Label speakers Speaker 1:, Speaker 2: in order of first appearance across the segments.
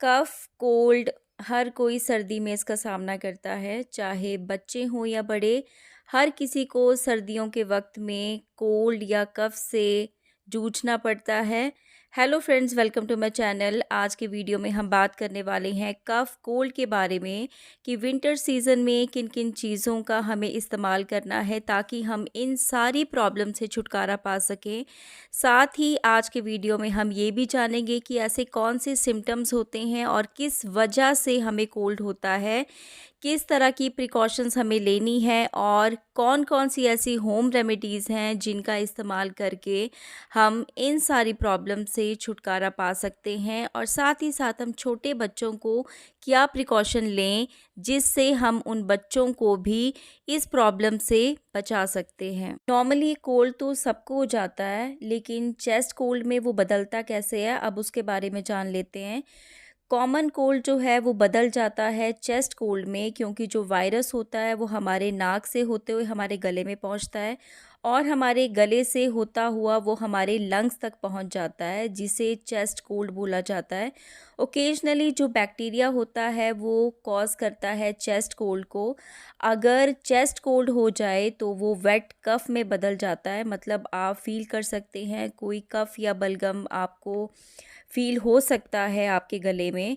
Speaker 1: कफ, cold हर कोई सर्दी में इसका सामना करता है, चाहे बच्चे हों या बड़े। हर किसी को सर्दियों के वक़्त में कोल्ड या कफ से जूझना पड़ता है। Hello friends, welcome to my channel. आज के वीडियो में हम बात करने वाले हैं कफ, कोल्ड के बारे में कि विंटर सीज़न में किन-किन चीज़ों का हमें इस्तेमाल करना है ताकि हम इन सारी प्रॉब्लम से छुटकारा पा सकें। साथ ही आज के वीडियो में हम ये भी जानेंगे कि ऐसे कौन से सिम्पटम्स होते हैं और किस वजह से हमें कोल्ड होता है, किस तरह की प्रिकॉशंस हमें लेनी है और कौन-कौन सी ऐसी होम रेमेडीज़ हैं जिनका इस्तेमाल करके हम इन सारी प्रॉब्लम से छुटकारा पा सकते हैं और साथ ही साथ हम छोटे बच्चों को क्या प्रिकॉशन लें जिससे हम उन बच्चों को भी इस प्रॉब्लम से बचा सकते हैं। नॉर्मली कोल्ड तो सबको हो जाता है, लेकिन चेस्ट कोल्ड में वो बदलता कैसे है, अब उसके बारे में जान लेते हैं। कॉमन कोल्ड जो है वो बदल जाता है चेस्ट कोल्ड में, क्योंकि जो वायरस होता है वो हमारे नाक से होते हुए हमारे गले में पहुंचता है और हमारे गले से होता हुआ वो हमारे लंग्स तक पहुंच जाता है, जिसे चेस्ट कोल्ड बोला जाता है। ओकेजनली जो बैक्टीरिया होता है वो कॉज करता है चेस्ट कोल्ड को। अगर चेस्ट कोल्ड हो जाए तो वो वेट कफ में बदल जाता है, मतलब आप फील कर सकते हैं कोई कफ या बलगम आपको फील हो सकता है आपके गले में।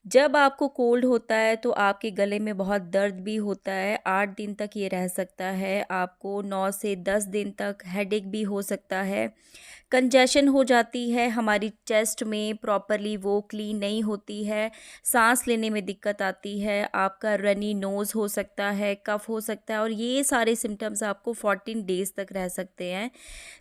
Speaker 1: जब आपको कोल्ड होता है तो आपके गले में बहुत दर्द भी होता है, 8 दिन तक ये रह सकता है। आपको 9 से 10 दिन तक हेडेक भी हो सकता है। कंजेशन हो जाती है हमारी चेस्ट में, प्रॉपरली वो क्लीन नहीं होती है, सांस लेने में दिक्कत आती है, आपका रनी नोज़ हो सकता है, कफ हो सकता है और ये सारे सिम्टम्स आपको 14 डेज़ तक रह सकते हैं।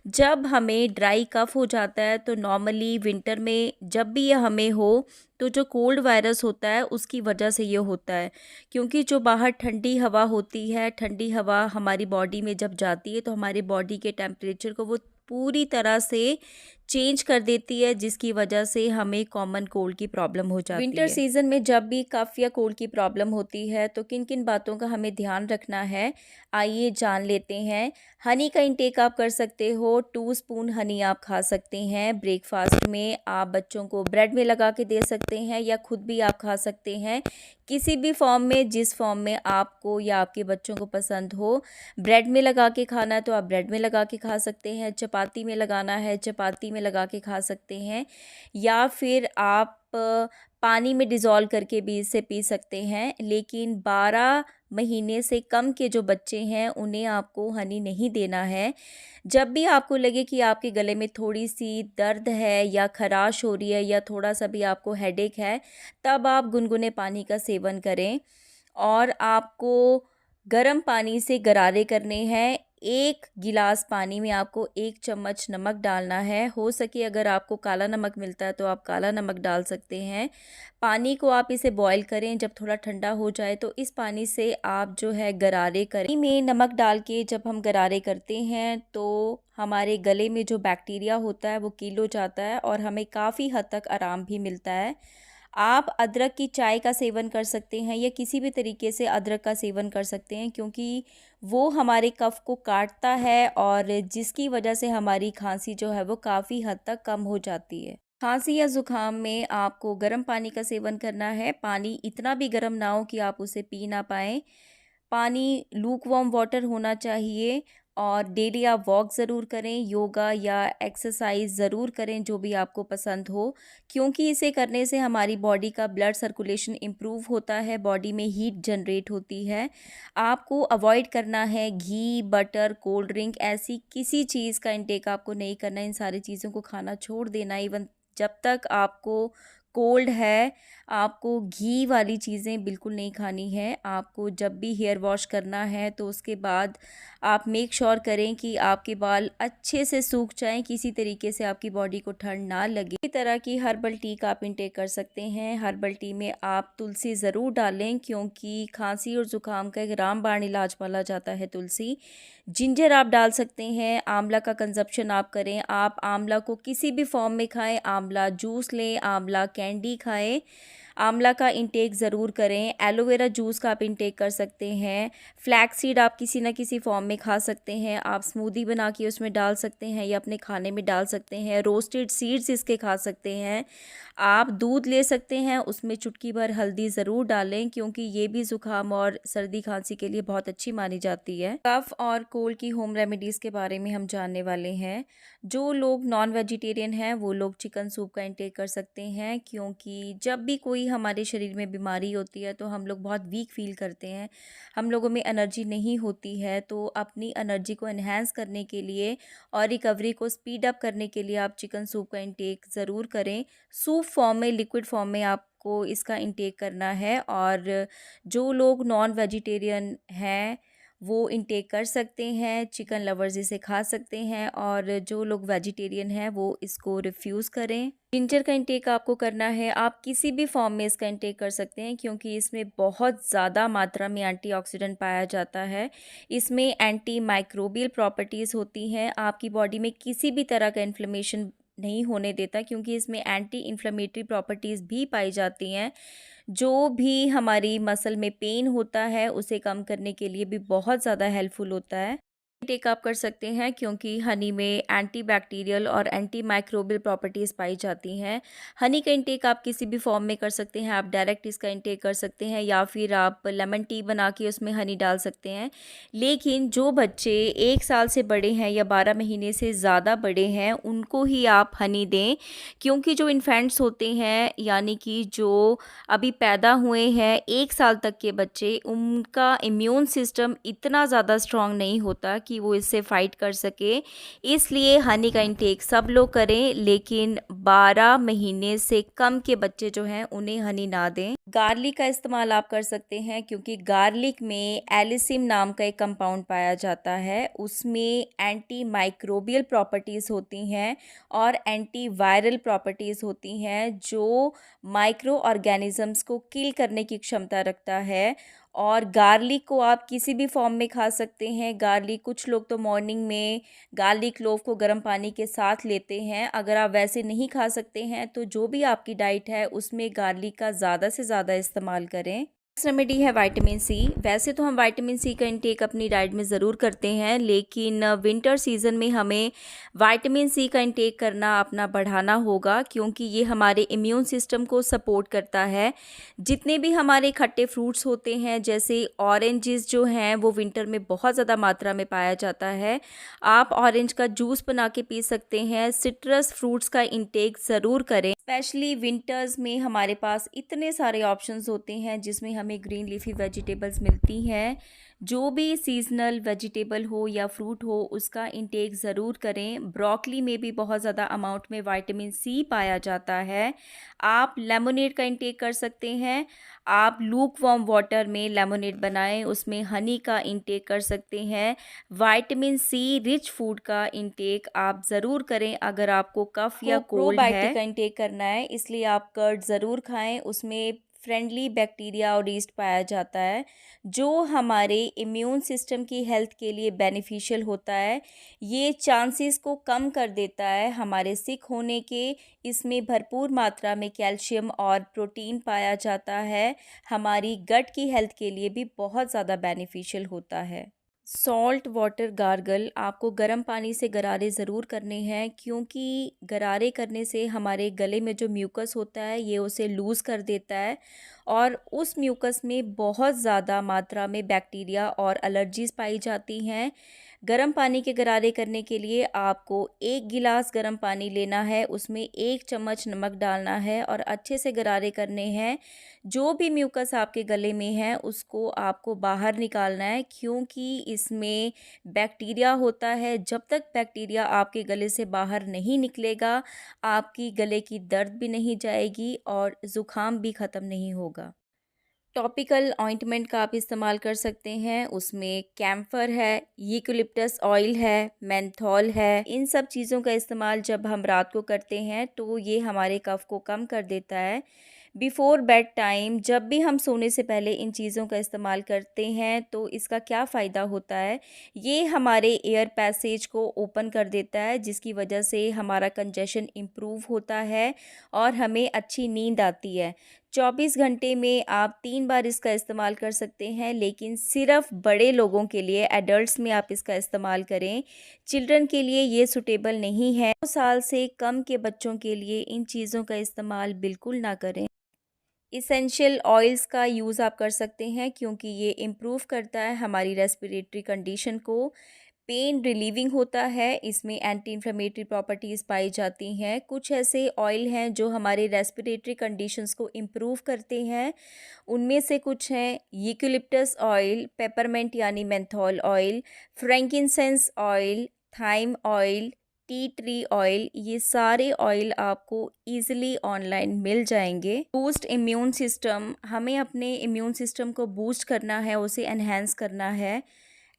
Speaker 1: जब हमें ड्राई कफ हो जाता है तो नॉर्मली विंटर में जब भी ये हमें हो तो जो कोल्ड वायरस होता है उसकी वजह से ये होता है, क्योंकि जो बाहर ठंडी हवा होती है, ठंडी हवा हमारी बॉडी में जब जाती है तो हमारी बॉडी के टेम्परेचर को वो पूरी तरह से चेंज कर देती है, जिसकी वजह से हमें कॉमन कोल्ड की प्रॉब्लम हो जाती है। विंटर सीजन में जब भी कफ या कोल्ड की प्रॉब्लम होती है तो किन किन बातों का हमें ध्यान रखना है, आइए जान लेते हैं। हनी का इंटेक आप कर सकते हो, 2 स्पून हनी आप खा सकते हैं। ब्रेकफास्ट में आप बच्चों को ब्रेड में लगा के दे सकते हैं या खुद भी आप खा सकते हैं, किसी भी फॉर्म में, जिस फॉर्म में आपको या आपके बच्चों को पसंद हो। ब्रेड में लगा के खाना है तो आप ब्रेड में लगा के खा सकते हैं, चपाती में लगाना है चपाती में लगा के खा सकते हैं, या फिर आप पानी में डिज़ोल्व करके भी इसे पी सकते हैं। लेकिन 12 महीने से कम के जो बच्चे हैं उन्हें आपको हनी नहीं देना है। जब भी आपको लगे कि आपके गले में थोड़ी-सी दर्द है या ख़राश हो रही है या थोड़ा-सा भी आपको हेडेक है, तब आप गुनगुने पानी का सेवन करें और आपको गर्म पानी से गरारे करने हैं। 1 गिलास पानी में आपको 1 चम्मच नमक डालना है। हो सके अगर आपको काला नमक मिलता है तो आप काला नमक डाल सकते हैं। पानी को आप इसे बॉयल करें, जब थोड़ा ठंडा हो जाए तो इस पानी से आप जो है गरारे करें। पानी में नमक डाल के जब हम गरारे करते हैं तो हमारे गले में जो बैक्टीरिया होता है वो किल हो जाता है और हमें काफ़ी हद तक आराम भी मिलता है। आप अदरक की चाय का सेवन कर सकते हैं या किसी भी तरीके से अदरक का सेवन कर सकते हैं, क्योंकि वो हमारे कफ को काटता है और जिसकी वजह से हमारी खांसी जो है वो काफ़ी हद तक कम हो जाती है। खांसी या ज़ुकाम में आपको गर्म पानी का सेवन करना है। पानी इतना भी गर्म ना हो कि आप उसे पी ना पाएँ। पानी लूक वार्म वाटर होना चाहिए और डेली आप वॉक ज़रूर करें, योगा या एक्सरसाइज ज़रूर करें, जो भी आपको पसंद हो, क्योंकि इसे करने से हमारी बॉडी का ब्लड सर्कुलेशन इम्प्रूव होता है, बॉडी में हीट जनरेट होती है। आपको अवॉइड करना है घी, बटर, कोल्ड ड्रिंक, ऐसी किसी चीज़ का इंटेक आपको नहीं करना है। इन सारी चीज़ों को खाना छोड़ देना। इवन जब तक आपको कोल्ड है, आपको घी वाली चीज़ें बिल्कुल नहीं खानी है। आपको जब भी हेयर वॉश करना है तो उसके बाद आप मेक श्योर करें कि आपके बाल अच्छे से सूख जाएँ, किसी तरीके से आपकी बॉडी को ठंड ना लगे। इसी तरह की हर्बल टी का आप इंटेक कर सकते हैं। हर्बल टी में आप तुलसी ज़रूर डालें, क्योंकि खांसी और ज़ुकाम का एक रामबाण इलाज माना जाता है तुलसी। जिंजर आप डाल सकते हैं। आंवला का कंजप्शन आप करें। आप आंवला को किसी भी फॉर्म में खाएं, आंवला जूस लें, आंवला कैंडी खाएं। आंवला का इंटेक ज़रूर करें। एलोवेरा जूस का आप इंटेक कर सकते हैं। फ्लैक्स सीड आप किसी न किसी फॉर्म में खा सकते हैं। आप स्मूदी बना के उसमें डाल सकते हैं या अपने खाने में डाल सकते हैं। रोस्टेड सीड्स इसके खा सकते हैं। आप दूध ले सकते हैं, उसमें चुटकी भर हल्दी ज़रूर डालें, क्योंकि ये भी ज़ुकाम और सर्दी खांसी के लिए बहुत अच्छी मानी जाती है। कफ और कोल्ड की होम रेमेडीज़ के बारे में हम जानने वाले हैं। जो लोग नॉन वेजिटेरियन हैं वो लोग चिकन सूप का इंटेक कर सकते हैं, क्योंकि जब भी कोई हमारे शरीर में बीमारी होती है तो हम लोग बहुत वीक फील करते हैं, हम लोगों में एनर्जी नहीं होती है। तो अपनी एनर्जी को एनहांस करने के लिए और रिकवरी को स्पीड अप करने के लिए आप चिकन सूप का इंटेक ज़रूर करें। सूप फॉर्म में, लिक्विड फॉर्म में आपको इसका इंटेक करना है। और जो लोग नॉन वेजिटेरियन हैं वो इंटेक कर सकते हैं, चिकन लवर्स इसे खा सकते हैं, और जो लोग वेजिटेरियन हैं वो इसको रिफ्यूज़ करें। जिंजर का इंटेक आपको करना है। आप किसी भी फॉर्म में इसका इंटेक कर सकते हैं, क्योंकि इसमें बहुत ज़्यादा मात्रा में एंटीऑक्सीडेंट पाया जाता है। इसमें एंटी माइक्रोबियल प्रॉपर्टीज़ होती हैं। आपकी बॉडी में किसी भी तरह का इन्फ्लेमेशन नहीं होने देता, क्योंकि इसमें एंटी इन्फ्लेमेटरी प्रॉपर्टीज़ भी पाई जाती हैं, जो भी हमारी मसल में पेन होता है उसे कम करने के लिए भी बहुत ज़्यादा हेल्पफुल होता है। टेक आप कर सकते हैं, क्योंकि हनी में एंटीबैक्टीरियल और एंटी माइक्रोबियल प्रॉपर्टीज़ पाई जाती हैं। हनी का इंटेक आप किसी भी फॉर्म में कर सकते हैं। आप डायरेक्ट इसका इंटेक कर सकते हैं, या फिर आप लेमन टी बना के उसमें हनी डाल सकते हैं। लेकिन जो बच्चे 1 साल से बड़े हैं या 12 महीने से ज़्यादा बड़े हैं उनको ही आप हनी दें, क्योंकि जो इन्फेंट्स होते हैं, यानी कि जो अभी पैदा हुए हैं 1 साल तक के बच्चे, उनका इम्यून सिस्टम इतना ज़्यादा स्ट्रॉन्ग नहीं होता कि वो इससे फाइट कर सके। इसलिए हनी का इंटेक सब लोग करें, लेकिन 12 महीने से कम के बच्चे जो हैं उन्हें हनी ना दें। गार्लिक का इस्तेमाल आप कर सकते हैं, क्योंकि गार्लिक में एलिसिम नाम का एक कंपाउंड पाया जाता है। उसमें एंटी माइक्रोबियल प्रॉपर्टीज़ होती हैं और एंटी वायरल प्रॉपर्टीज़ होती हैं, जो माइक्रो ऑर्गेनिजम्स को किल करने की क्षमता रखता है। और गार्लिक को आप किसी भी फॉर्म में खा सकते हैं। गार्लिक, कुछ लोग तो मॉर्निंग में गार्लिक क्लोव को गर्म पानी के साथ लेते हैं। अगर आप वैसे नहीं खा सकते हैं तो जो भी आपकी डाइट है उसमें गार्लिक का ज़्यादा से ज़्यादा इस्तेमाल करें। नेक्स्ट रेमेडी है विटामिन सी। वैसे तो हम विटामिन सी का इंटेक अपनी डाइट में ज़रूर करते हैं, लेकिन विंटर सीज़न में हमें विटामिन सी का इंटेक करना अपना बढ़ाना होगा, क्योंकि ये हमारे इम्यून सिस्टम को सपोर्ट करता है। जितने भी हमारे खट्टे फ्रूट्स होते हैं, जैसे ऑरेंजेस जो हैं वो विंटर में बहुत ज़्यादा मात्रा में पाया जाता है। आप ऑरेंज का जूस बना के पी सकते हैं। सिट्रस फ्रूट्स का इंटेक ज़रूर करें। स्पेशली विंटर्स में हमारे पास इतने सारे ऑप्शंस होते हैं जिसमें हमें ग्रीन लीफी वेजिटेबल्स मिलती हैं। जो भी सीजनल वेजिटेबल हो या फ्रूट हो उसका इंटेक ज़रूर करें। ब्रोकली में भी बहुत ज़्यादा अमाउंट में विटामिन सी पाया जाता है। आप लेमनेड का इंटेक कर सकते हैं। आप लूक वार्म वाटर में लेमनेड बनाएं, उसमें हनी का इंटेक कर सकते हैं। विटामिन सी रिच फूड का इंटेक आप ज़रूर करें अगर आपको कफ़ या कोल्ड है। का इंटेक करना है, इसलिए आप कर्ड ज़रूर खाएं। उसमें फ्रेंडली बैक्टीरिया और ईस्ट पाया जाता है, जो हमारे इम्यून सिस्टम की हेल्थ के लिए बेनिफिशियल होता है। ये चांसेस को कम कर देता है हमारे सिक होने के। इसमें भरपूर मात्रा में कैल्शियम और प्रोटीन पाया जाता है। हमारी गट की हेल्थ के लिए भी बहुत ज़्यादा बेनिफिशियल होता है। सॉल्ट वाटर गार्गल, आपको गर्म पानी से गरारे ज़रूर करने हैं, क्योंकि गरारे करने से हमारे गले में जो म्यूकस होता है ये उसे लूज़ कर देता है, और उस म्यूकस में बहुत ज़्यादा मात्रा में बैक्टीरिया और एलर्जीज़ पाई जाती हैं। गर्म पानी के गरारे करने के लिए आपको 1 गिलास गर्म पानी लेना है, उसमें 1 चम्मच नमक डालना है और अच्छे से गरारे करने हैं। जो भी म्यूकस आपके गले में है उसको आपको बाहर निकालना है, क्योंकि इसमें बैक्टीरिया होता है। जब तक बैक्टीरिया आपके गले से बाहर नहीं निकलेगा, आपकी गले की दर्द भी नहीं जाएगी और ज़ुकाम भी ख़त्म नहीं होगा। टॉपिकल ऑइंटमेंट का आप इस्तेमाल कर सकते हैं। उसमें कैम्फर है, यूकलिप्टस ऑयल है, मेंथॉल है। इन सब चीज़ों का इस्तेमाल जब हम रात को करते हैं तो ये हमारे कफ को कम कर देता है। बिफ़ोर बेड टाइम, जब भी हम सोने से पहले इन चीज़ों का इस्तेमाल करते हैं तो इसका क्या फ़ायदा होता है, ये हमारे एयर पैसेज को ओपन कर देता है, जिसकी वजह से हमारा कंजेशन इम्प्रूव होता है और हमें अच्छी नींद आती है। 24 घंटे में आप 3 बार इसका इस्तेमाल कर सकते हैं, लेकिन सिर्फ़ बड़े लोगों के लिए, एडल्ट्स में आप इसका इस्तेमाल करें। चिल्ड्रन के लिए ये सूटेबल नहीं है। 2 साल से कम के बच्चों के लिए इन चीज़ों का इस्तेमाल बिल्कुल ना करें। इसेंशियल ऑयल्स का यूज़ आप कर सकते हैं, क्योंकि ये इम्प्रूव करता है हमारी रेस्पिरेटरी कंडीशन को। पेन रिलीविंग होता है, इसमें एंटी इन्फ्लेमेटरी प्रॉपर्टीज़ पाई जाती हैं। कुछ ऐसे ऑयल हैं जो हमारे रेस्पिरेटरी कंडीशंस को इम्प्रूव करते हैं। उनमें से कुछ हैं यूकलिप्टस ऑयल, पेपरमेंट यानी menthol oil, frankincense oil, thyme oil, tea tree oil. ये सारे ऑयल आपको ईज़िली ऑनलाइन मिल जाएंगे। बूस्ट इम्यून सिस्टम, हमें अपने इम्यून सिस्टम को बूस्ट करना है, उसे एनहेंस करना है।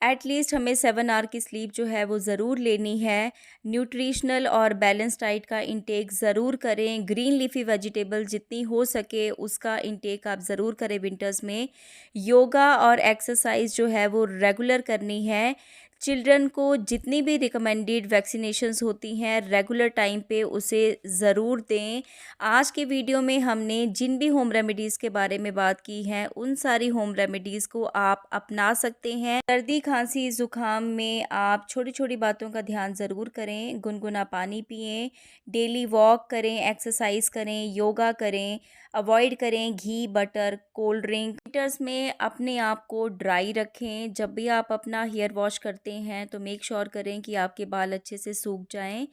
Speaker 1: एटलीस्ट हमें 7 आवर की स्लीप जो है वो ज़रूर लेनी है। न्यूट्रिशनल और बैलेंस डाइट का इंटेक ज़रूर करें। ग्रीन लीफी वेजिटेबल जितनी हो सके उसका इंटेक आप ज़रूर करें विंटर्स में। योगा और एक्सरसाइज जो है वो रेगुलर करनी है। चिल्ड्रन को जितनी भी रिकमेंडेड वैक्सीनेशंस होती हैं रेगुलर टाइम पे उसे ज़रूर दें। आज के वीडियो में हमने जिन भी होम रेमेडीज़ के बारे में बात की है, उन सारी होम रेमेडीज़ को आप अपना सकते हैं। सर्दी खांसी ज़ुकाम में आप छोटी छोटी बातों का ध्यान ज़रूर करें। गुनगुना पानी पिएं, डेली वॉक करें, एक्सरसाइज करें, योगा करें, अवॉइड करें घी, बटर, कोल्ड ड्रिंक। विंटर्स में अपने आप को ड्राई रखें। जब भी आप अपना हेयर वॉश करते हैं तो मेक श्योर करें कि आपके बाल अच्छे से सूख जाएं।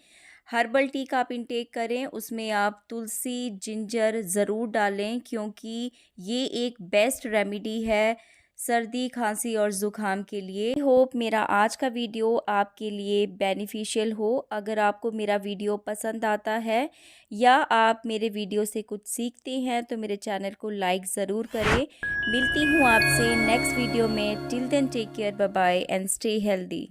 Speaker 1: हर्बल टी का आप इंटेक करें, उसमें आप तुलसी, जिंजर ज़रूर डालें, क्योंकि ये एक बेस्ट रेमेडी है सर्दी, खांसी और ज़ुकाम के लिए। होप मेरा आज का वीडियो आपके लिए बेनिफिशियल हो। अगर आपको मेरा वीडियो पसंद आता है या आप मेरे वीडियो से कुछ सीखते हैं तो मेरे चैनल को लाइक ज़रूर करें। मिलती हूँ आपसे नेक्स्ट वीडियो में। Till then take care, bye bye and stay healthy.